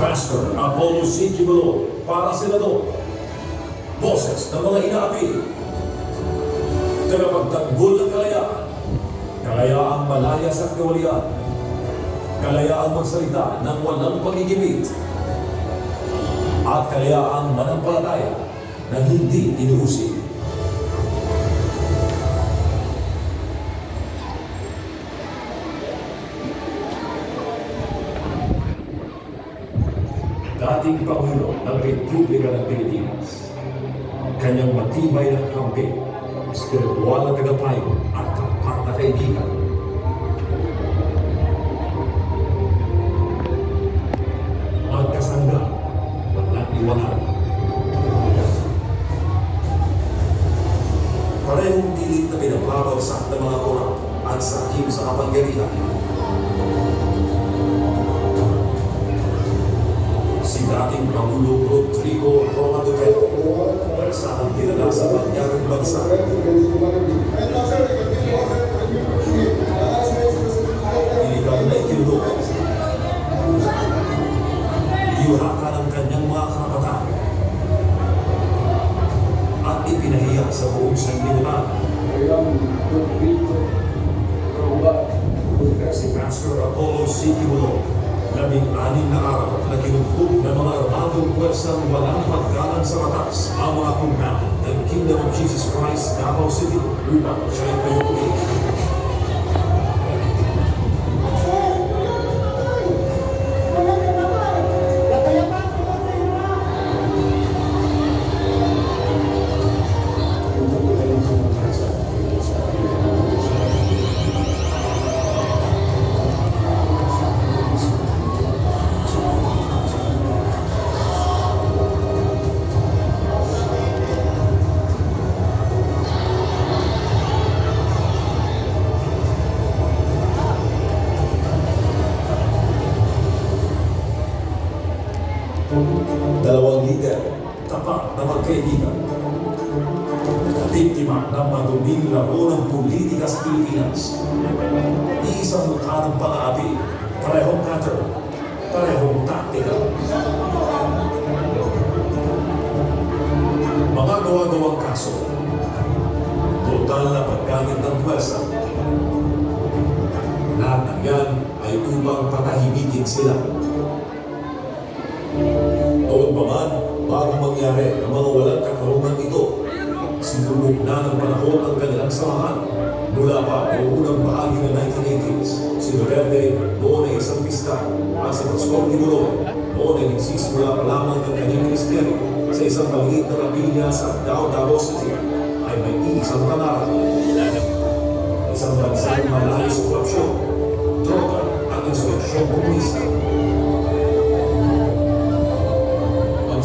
Pastor Apollo C. Kibuloy para senador. Boses ng mga inaapi. Tagapagtanggol ng kalayaan. Kalayaang malaya sa kawalian. Kalayaang magsalita ng walang pagigipit. At kalayaang manampalataya na hindi inuusig. Dating Pangulo ng Republika ng Pilipinas, kanyang matibay na kampi, espiritual na tagapayo at tapat na kaibigan. Magkasangga, walang iwanan. Parehong pilit na pinapabagsak ng mga kurang at sakim sa kapangyarihan. Si dating Pangulo Rodrigo Roa Duterte, persahang dinala sa banyagang bansa. Iligaw na ikinulo. Iwaka ng kanyang mga karapatan at ipinahiya sa buong sanlibutan. Si Pastor Apollo C. Kibuloy, 16 na araw na kinumpog ng mga armadong puwersang walang paggalang sa batas ang mga kumna ng Kingdom of Jesus Christ, Davao City, upang siya'y payukuin. Dalawang lider, tapat na magkaibigan. Biktima ng maduming laro ng politika sa Pilipinas. Iisang mukha ng pang-aapi, parehong pattern, parehong taktika. Mga gawa-gawang kaso, total na paggamit ng puwersa. Lahat ng yan ay upang patahimikin sila. Noon pa man, bago mangyari ang mga walang katarungan ito, sinulog na ng panahon ang kanilang samahan. Mula pa noong unang bahagi ng 1980s, si Duterte noon ay isang pista at si Pastor Kibuloy noon ay nagsisimula pa lamang ng kanyang ministeryo sa isang maliit na kapilya sa Davao City ay may isang pangarap. Isang bansang malayo sa korupsyon, droga at insurreksyon komunista.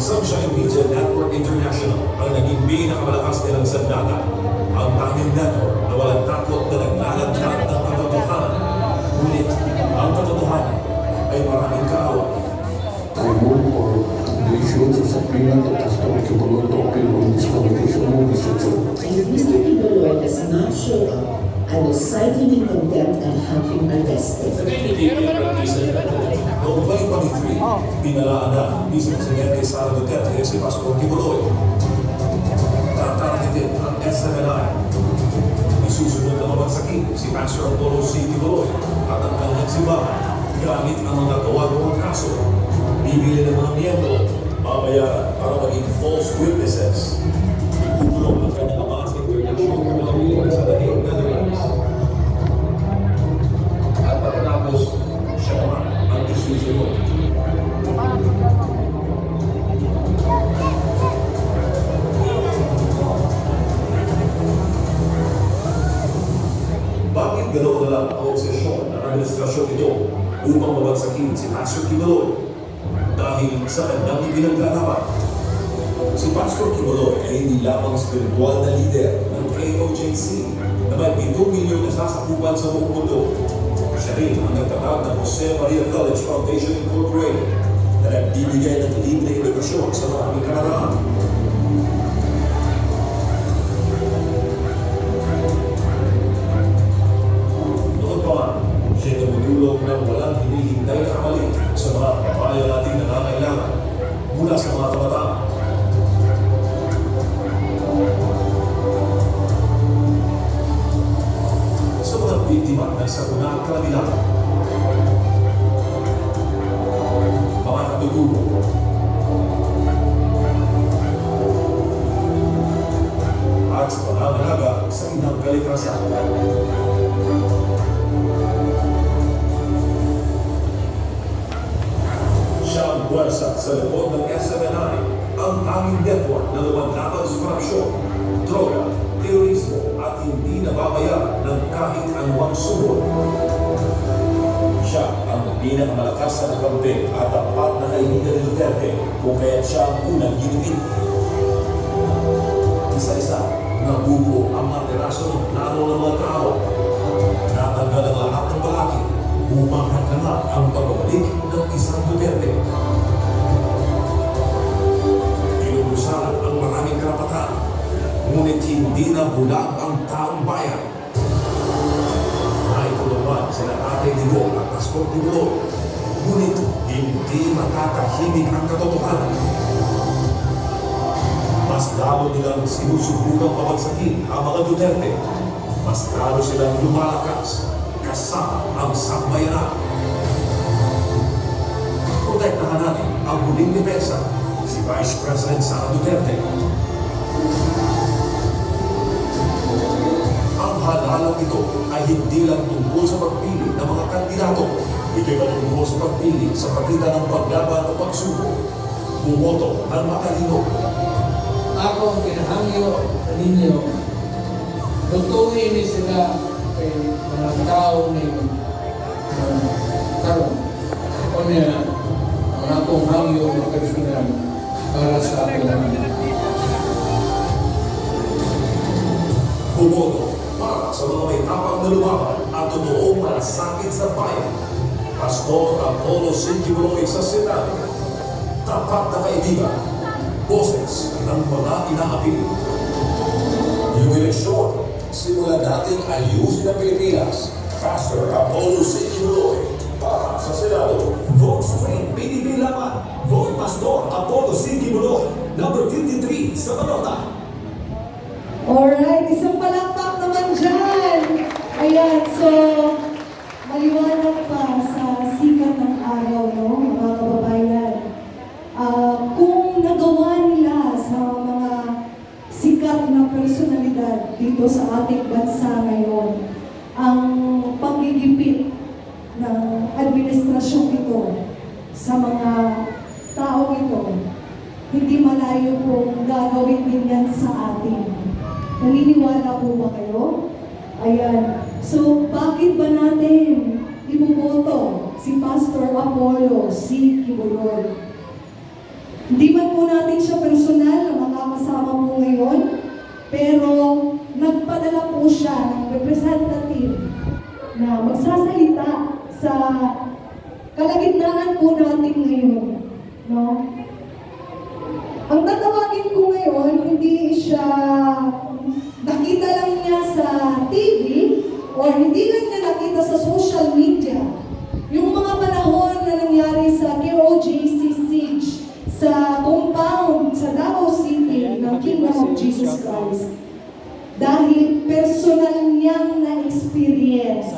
Sunshine Media Network International ang naging pinakamalakas nilang sandata. Ang tanging network na walang takot na naglalagdag ng katotohanan. Ngunit ang katotohanan ay maraming kaaway. I move for the issue of subpoena to Pastor Kibuloy to appeal on this publication of Mr. Cho. If Mr. Kibuloy does not show up, I will cite him in contempt and have him arrested. Noong 2023, pinalaan na Vice Presidente Sara Duterte si Pastor Kibuloy. Tatargetin ang SMNI. Isusunod na mabagsakin si Pastor Apollo C. Kibuloy at ang kanyang simbahan gamit ang mga gawa-gawang kaso. Bibili ng mga miyembro, babayaran para maging false witnesses. Kukulong ang kanyang ama sa International Criminal Court sa The Hague, Netherlands. At pagkatapos, siya naman ang isusunod. Bakit ganoon na lang ang obsesyon ng administrasyon ito upang mabagsakin si Pastor Kibuloy? Dahil sa kanyang ipinaglalaban. Si Pastor Kibuloy ay hindi lamang spiritual na leader ng KOJC na may 7 milyon na sasakupan sa buong mundo. Siya rin ang nagtatag ng Jose Maria College Foundation Incorporated na nagbibigay ng libre na edukasyon sa maraming kamaraan. Noon pa man, siya namutulong ng walang hinihintay na kamali sa mga kababayan nating nangangailangan puwersa sa likod ng SMNI, ang tanging network na lumalaban sa korupsyon, droga, terorismo at hindi nababayaran ng kahit anumang sumol. Siya ang pinakamalakas na kakampi at tapat na kaibigan ni Duterte kung kaya't siya ang unang ginipin. Isa-isa, nabubuo ang mga peraso ng plano ng mga tao. Natanggal ang lahat ng balakid. Umangat na nga ang pagbabalik ng isang Duterte. Pinubusan ang maraming karapatan, ngunit hindi na bulag ang taong bayan. Naitulungan sila Tatay Digong at Pastor Tibuloy, ngunit hindi matatahimik ang katotohanan. Mas lalo nilang sinusubukang pabagsakin ang mga Duterte. Mas lalo silang lumalakas kasama ang sambayanan. Protektahan natin ang huling depensa, si Vice President Sara Duterte. Ang halalang ito ay hindi lang tungkol sa pagpili ng mga kandidato. Ito'y patungkol sa pagpili sa pagitan ng paglaban o pagsubok. Bumoto ng matalino. Ako ang pinahangyo ninyo, lutuin ni sila kay mga tao ni karon. O niya, ang akong hangyo ng personal para sa akin naman. Bumoto para sa mga may tapang na lumaban at totoong malasakit sa bayan. Pastor Apollo Sikibuloy sa Senado. Tapat na kaibigan. Boses ng mga inaapil. Yung eleksyon, simula nating ayusin ang Pilipinas. Pastor Apollo Sikibuloy para sa Senado. Vote Supreme PDP Laban. Vote Pastor Apollo Sikibuloy, number 53 sa balota. Alright, isang palakpak naman dyan. Ayan, so maliwanag pa sa sikat ng araw, no, mga kababayan. Kung nagawa nila sa mga sikat na personalidad dito sa ating bansa ngayon, ang pagigipit ng administrasyong ito sa mga tao ito, hindi malayo pong gagawin din yan sa atin. Naniniwala po ba kayo? Ayan. So, bakit ba natin ibuboto si Pastor Apollo Sikibuloy? Hindi man po natin siya personal na makakasama po ngayon, pero nagpadala po siya ng representative na magsasalita sa kalagitnaan po natin ngayon. No? Ang tatawagin ko ngayon, hindi siya nakita lang niya sa TV or hindi lang niya nakita sa social media. Yung mga panahon na nangyari sa KOJC Siege sa compound sa Davao City ng Kingdom of Jesus Christ. Dahil personal niyang na-experience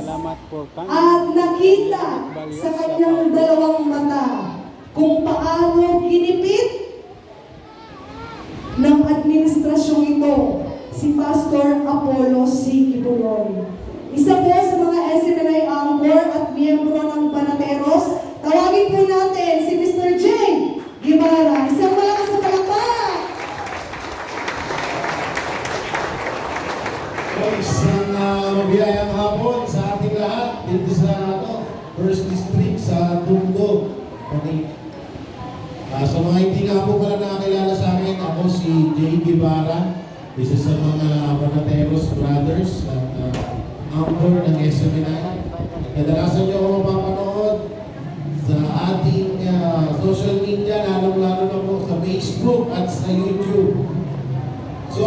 at nakita sa kanyang dalawang mata kung paano ginipit ng administrasyong ito si Pastor Apollo Sikibuloy. Isa po sa mga SMNI anchor at miyembro ng Panateros, tawagin po natin si Mr. J. Guevara. Isang malakas na palakpak! Isang mabiyayang hapon sa ating lahat dito sa First District sa Tundo. Sa mga hindi nga po pala nakakilala sa akin, ako si J. Guevara, isa sa mga Panateros Brothers at anchor ng SMNI. Kadalasan niyo ako mapapanood sa ating social media, lalong-lalo na po sa Facebook at sa YouTube. So,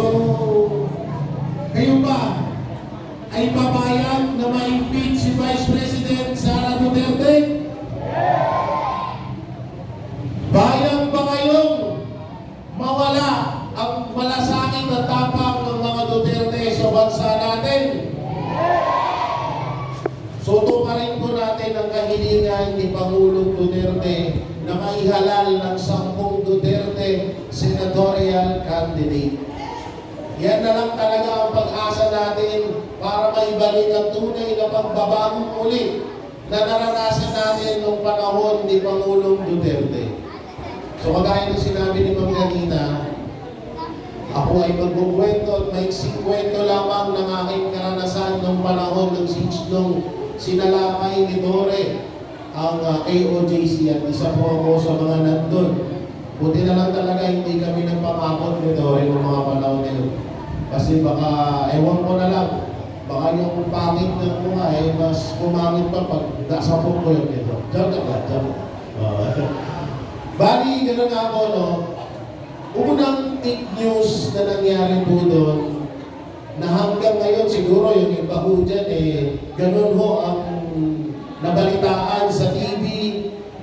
kayo ba ay papayag na ma-impeach si Vice President Sara Duterte? Bayang ba kayong mawala ang malasakit at tapang ng mga Duterte sa bansa natin? So, tumarin po natin ang kahilingan ni Pangulong Duterte na maihalal ng 10 Duterte senatorial candidate. Yan na lang talaga ang pag-asa natin para maibalik ang tunay na pagbabagong muli na naranasan natin noong panahon ni Pangulong Duterte. So kagaya ng sinabi ni Ma'am kanina, ako ay magkukwento at may kwento lamang ng aking karanasan nung panahon ng siege nung sinalakay ni Tore ang KOJC at isa po ako sa mga nandun. Buti na lang talaga hindi kami nagpapakot ni Tore ng mga panahon na yun. Kasi baka, ewan ko na lang, baka yung pangit ng mukha ay mas pumangit pa pag nasapok ko yun ito. Joke lang, joke. Bali, gano'n nga ako, no? Unang fake news na nangyari po doon, na hanggang ngayon siguro yung iba ho dyan, ganun ho ang nabalitaan sa TV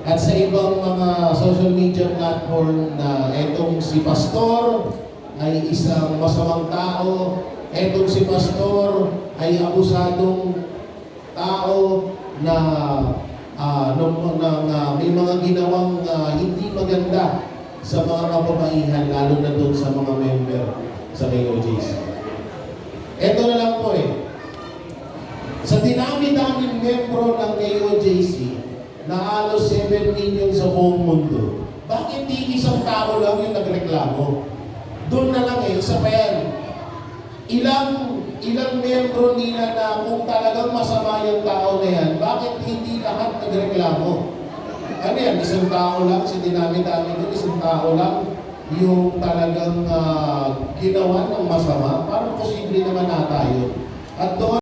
at sa ibang mga social media platform na etong si Pastor ay isang masamang tao, etong si Pastor ay abusadong tao na may mga ginawang hindi maganda sa mga kababaihan, lalo na doon sa mga member sa KOJC. Ito na lang po sa dinami-daming membro ng KOJC na halos 7 million sa buong mundo, bakit di isang tao lang yung nagreklamo? Doon na lang isa pa yan. Ilang membro nila na kung talagang masama yung tao na yan, bakit hindi lahat nagreklamo? Ano yan, isang tao lang, sa dinami-dami doon, isang tao lang yung talagang ginawa ng masama, parang posible naman na tayo. At doon,